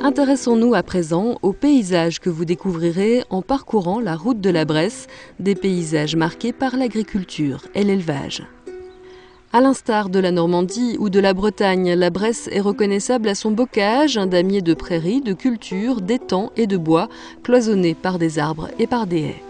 Intéressons-nous à présent aux paysages que vous découvrirez en parcourant la route de la Bresse, des paysages marqués par l'agriculture et l'élevage. À l'instar de la Normandie ou de la Bretagne, la Bresse est reconnaissable à son bocage, un damier de prairies, de cultures, d'étangs et de bois, cloisonnés par des arbres et par des haies.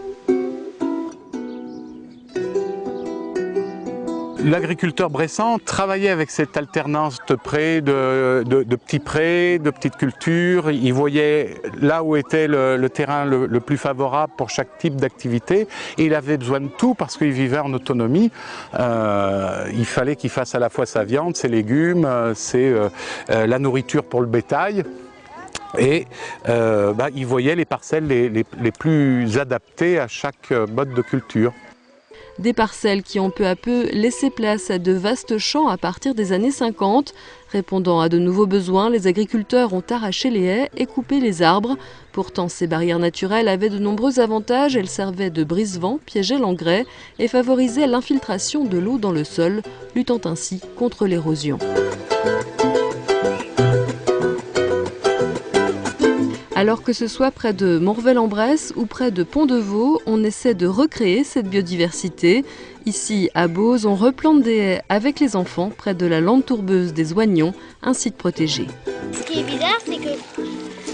L'agriculteur bressan travaillait avec cette alternance de prés, de petits prés, de petites cultures. Il voyait là où était le terrain le plus favorable pour chaque type d'activité. Et il avait besoin de tout parce qu'il vivait en autonomie. Il fallait qu'il fasse à la fois sa viande, ses légumes, la nourriture pour le bétail. Et il voyait les parcelles les plus adaptées à chaque mode de culture. Des parcelles qui ont peu à peu laissé place à de vastes champs à partir des années 50. Répondant à de nouveaux besoins, les agriculteurs ont arraché les haies et coupé les arbres. Pourtant, ces barrières naturelles avaient de nombreux avantages. Elles servaient de brise-vent, piégeaient l'engrais et favorisaient l'infiltration de l'eau dans le sol, luttant ainsi contre l'érosion. Alors que ce soit près de Morvel-en-Bresse ou près de Pont-de-Vaux, on essaie de recréer cette biodiversité. Ici, à Beauce, on replante des haies avec les enfants près de la lande tourbeuse des Oignons, un site protégé. Ce qui est bizarre, c'est que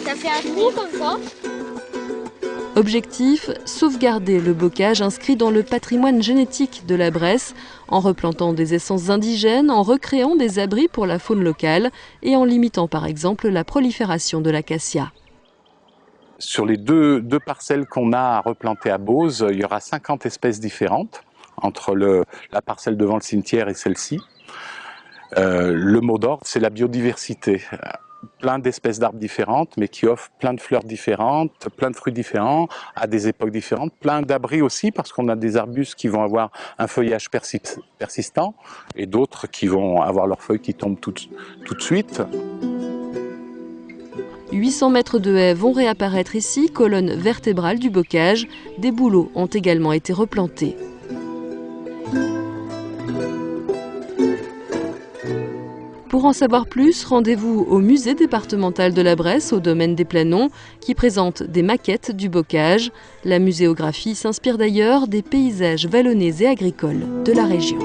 ça fait un trou comme ça. Objectif, sauvegarder le bocage inscrit dans le patrimoine génétique de la Bresse, en replantant des essences indigènes, en recréant des abris pour la faune locale et en limitant par exemple la prolifération de l'acacia. Sur les deux parcelles qu'on a à replanter à Beauce, il y aura 50 espèces différentes entre la parcelle devant le cimetière et celle-ci. Le mot d'ordre, c'est la biodiversité. Plein d'espèces d'arbres différentes, mais qui offrent plein de fleurs différentes, plein de fruits différents, à des époques différentes, plein d'abris aussi, parce qu'on a des arbustes qui vont avoir un feuillage persistant, et d'autres qui vont avoir leurs feuilles qui tombent tout de suite. 800 mètres de haies vont réapparaître ici, colonne vertébrale du bocage. Des bouleaux ont également été replantés. Pour en savoir plus, rendez-vous au musée départemental de la Bresse, au domaine des Planons, qui présente des maquettes du bocage. La muséographie s'inspire d'ailleurs des paysages vallonnés et agricoles de la région.